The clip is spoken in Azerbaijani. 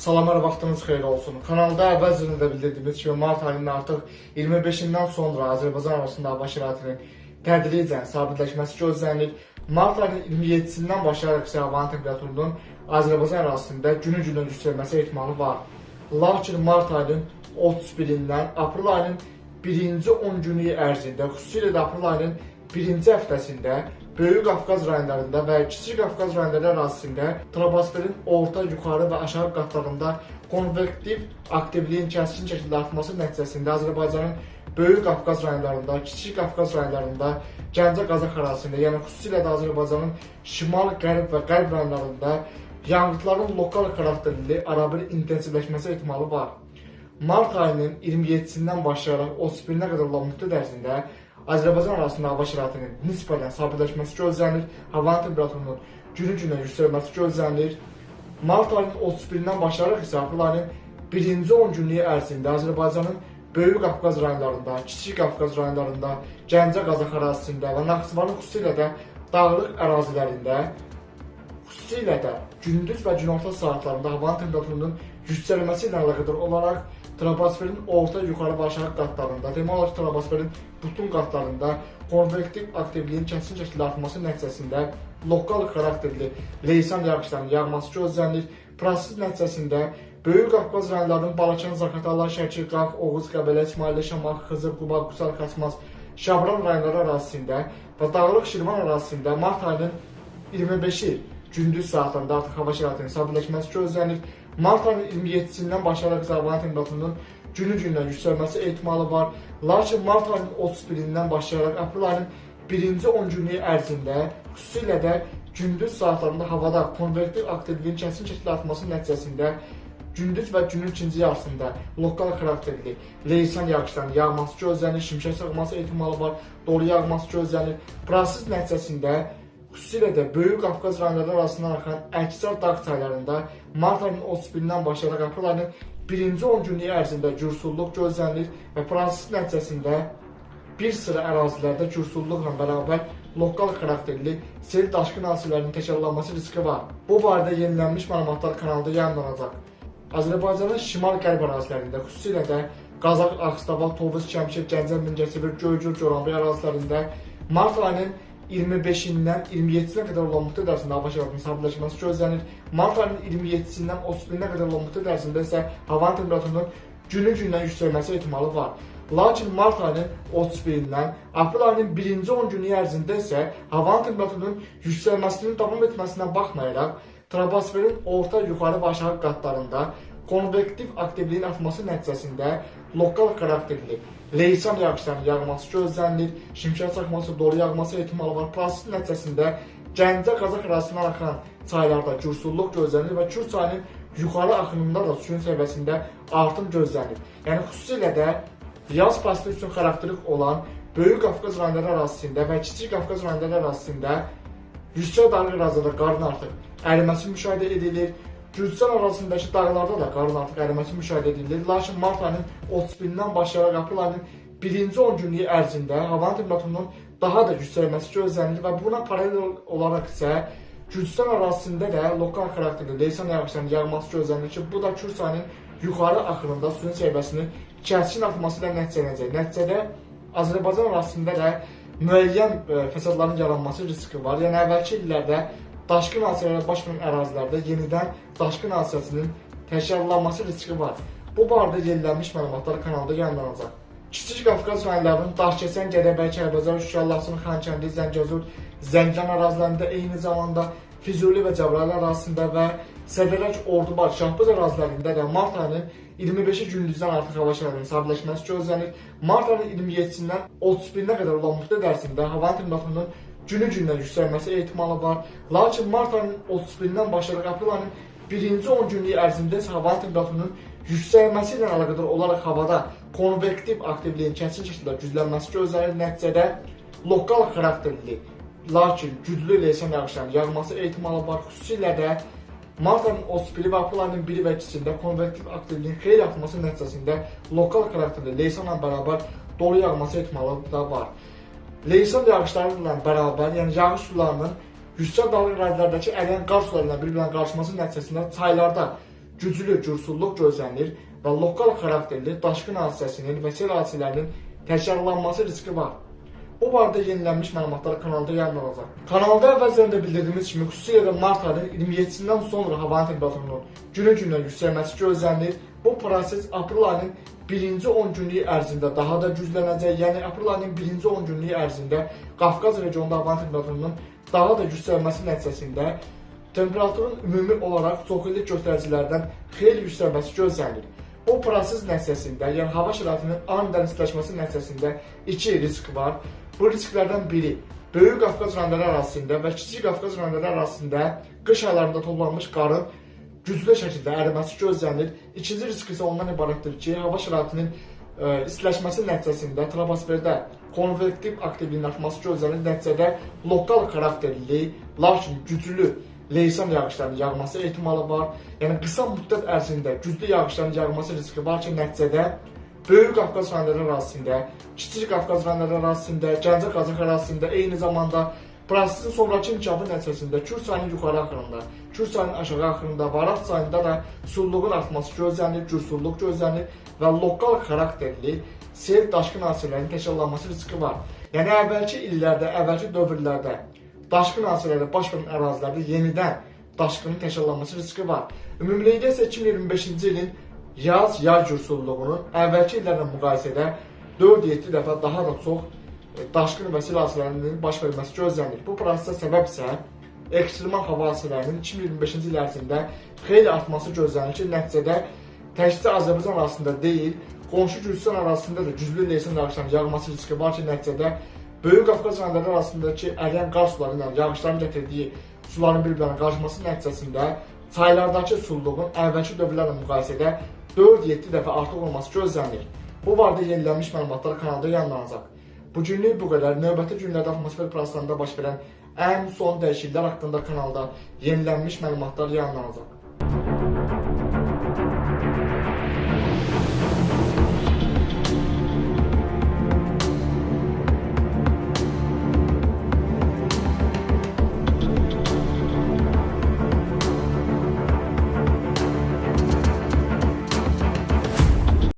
Salamlar, vaxtınız xeyir olsun. Kanalda əvvəlcədən də bildirdiyimiz kimi mart ayının artıq 25-dən sonra Azərbaycan arasında hava şəraitinin tədricən sabitləşməsi gözlənilir. Mart ayının 27-sindən başlayaraq isə havanın temperaturunun Azərbaycan ərazisində günü-gündən yüksəlməsi ehtimalı var. Lakin mart ayının 31-dən aprel ayının birinci 10 günü ərzində, xüsusilə də aprel ayının birinci həftəsində Böyük Qafqaz rayonlarında və Kiçik Qafqaz rayonları ərazisində troposferin orta, yuxarı və aşağı qatlarında konvektiv aktivliyin kəskin şəkildə artması nəticəsində Azərbaycanın Böyük Qafqaz rayonlarında, Kiçik Qafqaz rayonlarında, Gəncə Qazax ərazisində, yəni xüsusilə də Azərbaycanın şimal, qərb və qərb rayonlarında yağıntıların lokal xarakterli arabir intensivləşməsi ehtimalı var. Mart ayının 27-sindən başlayaraq 31-nə qədər olan müddət ərzində Azərbaycan arasında hava şəraitinin nisbətən sabitləşməsi gözlənilir, havanın temperaturunun günü-gündən yüksəlməsi gözlənilir. Mart ayının 31-dən başlayaraq isə aprel ayının birinci 10 günlük ərzində Azərbaycanın Böyük Qafqaz rayonlarında, Kiçik Qafqaz rayonlarında, Gəncə Qazax ərazisində və Naxçıvanın xüsusilə də dağlıq ərazilərində, xüsusilə də gündüz və günorta saatlarında havanın temperaturunun yüksəlməsi ilə əlaqədar olaraq troposferin orta, yuxarı və aşağı qatlarında, demək olar ki, troposferin bütün qatlarında konvektiv aktivliyin kəskin şəkildə artması nəticəsində lokal xarakterli leysan yağışlarının yağması gözlənilir. Proses nəticəsində Böyük Qafqaz rayonlarının Balakən, Zaqatala, Şəki, Qax, Oğuz, Qəbələ, İsmailli, Şamaxı, Xızır, Quba, Qusar, Xaçmaz, Şabran rayonları ərazisində və Dağlıq Şirvan ərazisində mart ayının 25-i gündüz saatlarında artıq hava şəraitinin sabitləşməsi gözlənilir. Mart ayının 27-sindən başlayaraq havanın temperaturunun günü-gündən yüksəlməsi ehtimalı var. Lakin mart ayının 31-dən başlayaraq aprel ayının birinci 10 günlük ərzində, xüsusilə də gündüz saatlarında havada konvektiv aktivliyin kəskin şəkildə artması nəticəsində gündüz və günün ikinci yarısında lokal xarakterli leysan yağışlarının yağması gözlənilir, şimşək çaxması ehtimalı var, dolu yağması gözlənilir. Proses nəticəsində xüsusilə də Böyük Qafqaz rayonları arasından axan əksər dağ çaylarında mart ayının 31-dən başlayaraq aprel ayının birinci 10 günlük ərzində gürsulluq gözlənilir və proses nəticəsində bir sıra ərazilərdə gürsulluqla bərabər lokal xarakterli sel daşqın hadisələrinin təkrarlanması riski var. Bu barədə yenilənmiş məlumatlar kanalda yayımlanacaq. Azərbaycanın şimal-qərb ərazilərində, xüsusilə də Qazax, Ağstafa, Tovuz, Şəmkir, Gəncə, Mingəçevir, Göygöl, Goranboy ərazilərində mart ayının 25-dən 27-sinə qədər olan müddət ərzində hava şəraitinin sabitləşməsi gözlənir. Mart ayının 27-sindən 31-nə qədər olan müddət ərzində isə havanın temperaturunun günü-gündən yüksəlməsi ehtimalı var. Lakin mart ayının 31-dən aprel ayının birinci 10 günü ərzində isə havanın temperaturunun yüksəlməsinin davam etməsinə baxmayaraq troposferin orta, yuxarı və aşağı qatlarında konvektiv aktivliyin artması nəticəsində lokal xarakterli leysan yağışlarının yağması gözlənilir, şimşək çaxması, dolu yağması ehtimalı var. Proses nəticəsində Gəncə Qazax ərazisindən axan çaylarda gürsulluq gözlənilir və Kür çayının yuxarı axınında da suyun səviyyəsində artım gözlənilir. Yəni xüsusilə də yaz faslı üçün xarakterik olan Böyük Qafqaz rayonları ərazisində və Kiçik Qafqaz rayonları ərazisində yüksək dağlıq ərazilərdə qarın artıq əriməsi müşahidə edilir. Gürcüstan arasındakı dağlarda da qarın artıq əriməsi müşahidə edilir. Lakin mart ayının 31-dən başlayaraq aprel ayının birinci 10 günlük ərzində havanın temperaturunun daha da yüksəlməsi gözlənilir və buna paralel olaraq isə Gürcüstan arasında da lokal xarakterli leysan yağışlarının yağması gözlənilir ki, bu da Kür çayının yuxarı axınında suyun səviyyəsinin kəskin artması ilə nəticələnəcək. Nəticədə Azərbaycan arasında da müəyyən fəsadların yaranması riski var. Yəni əvvəlki illərdə daşqın hadisələri baş verən ərazilərdə yenidən daşqın hadisəsinin təkrarlanması riski var. Bu barədə yenilənmiş məlumatlar kanalda yayımlanacaq. Kiçik Qafqaz rayonlarının Daşkəsən, Gədəbəy, Kəlbəcər, Şuşa, Laçın, Xankəndi, Zəngəzur, Zəngilan ərazilərində, eyni zamanda Füzuli və Cəbrayıl ərazisində və Sədərək, Ordubad, Şahbaz ərazilərində də mart ayının 25-i gündüzdən artıq hava şəraitinin sabitləşməsi gözlənir. Mart ayının 27-sindən 31-nə qədər olan müddət ərzində havanın temperaturunun günü-gündən yüksəlməsi ehtimalı var. Lakin mart ayının 31-dən başlayaraq aprel ayının birinci 10 günlük ərzində isə havanın temperaturunun yüksəlməsi ilə əlaqədar olaraq havada konvektiv aktivliyin kəskin şəkildə güclənməsi gözlənilir. Nəticədə lokal xarakterli, lakin güclü leysan yağışlarının yağması ehtimalı var. Xüsusilə də mart ayının 31-i və aprel ayının 1-i və 2-sində konvektiv aktivliyin xeyli artması nəticəsində lokal xarakterli leysanla bərabər dolu yağması ehtimalı da var. Leysan yağışları ilə bərabər, yəni yağış sularının yüksək dağlıq ərazilərdəki əriyən qar suları ilə bir-birinə qarışması nəticəsində çaylarda güclü cürsulluq gözlənilir və lokal xarakterli daşqın hadisəsinin və sel hadisələrinin təkrarlanması riski var. Bu barədə yenilənmiş məlumatlar kanalda yayımlanacaq. Kanalda əvvəlcədən bildirdiyimiz kimi, xüsusilə də mart ayının 27-dən sonra havanın temperaturunun günü-gündən yüksəlməsi gözlənilir. Bu proses aprel ayının birinci 10 günlük ərzində daha da güclənəcək. Yəni aprel ayının birinci 10 günlük ərzində Qafqaz regionunda havanın temperaturunun daha da yüksəlməsi nəticəsində temperaturun ümumi olaraq çoxillik göstəricilərdən xeyli yüksəlməsi gözlənilir. Bu proses nəticəsində, yəni hava şəraitinin anidən istiləşməsi nəticəsində iki risk var. Bu risklərdən biri Böyük Qafqaz rayonları ərazisində və Kiçik Qafqaz rayonları ərazisində qış aylarında toplanmış qarın güclü şəkildə əriməsi gözlənilir. İkinci risk isə ondan ibarətdir ki, hava şəraitinin istiləşməsi nəticəsində troposferdə konvektiv aktivliyin artması gözlənilir. Nəticədə lokal xarakterli, lakin güclü leysan yağışlarının yağması ehtimalı var. Yəni qısa müddət ərzində güclü yağışların yağması riski var ki, nəticədə Böyük Qafqaz rayonları ərazisində, Kiçik Qafqaz rayonları ərazisində, Gəncə Qazax ərazisində, eyni zamanda prosesin sonrakı inkişafı nəticəsində Kür çayının yuxarı axırında, Kür çayının aşağı axırında, Varat çayında da sulluğun artması gözlənilir, cürsulluq gözlənilir və lokal xarakterli sel daşqın hadisələrinin təkrarlanması riski var. Yəni əvvəlki illərdə, əvvəlki dövrlərdə daşqın hadisələri baş verən ərazilərdə yenidən daşqının təkrarlanması riski var. Ümumilikdə isə 2025-ci ilin yay cürsulluğunun əvvəlki illərlə müqayisədə 4-7 dəfə daha da çox daşqın və sel hadisələrinin baş verməsi gözlənilir. Bu prosesə səbəb isə ekstremal hava hadisələrinin 2025-ci il ərzində xeyli artması gözlənilir ki, nəticədə təkcə Azərbaycan arasında deyil, qonşu Gürcüstan arasında da güclü leysan yağışlarının yağması riski var ki, nəticədə Böyük Qafqaz rayonları arasındakı əriyən qar suları ilə yağışların gətirdiyi suların bir-birlərinə qarışması nəticəsində çaylardakı sulluğun əvvəlki dövrlərlə müqayisədə 4-7 dəfə artıq olması gözlənilir. Bu barədə yenilənmiş məlumatlar kanalda yayımlanacaq. Bugünlük bu qədər. Növbəti günlərdə atmosfer proseslərində baş verən ən son dəyişikliklər haqqında kanalda yenilənmiş məlumatlar yayımlanacaq.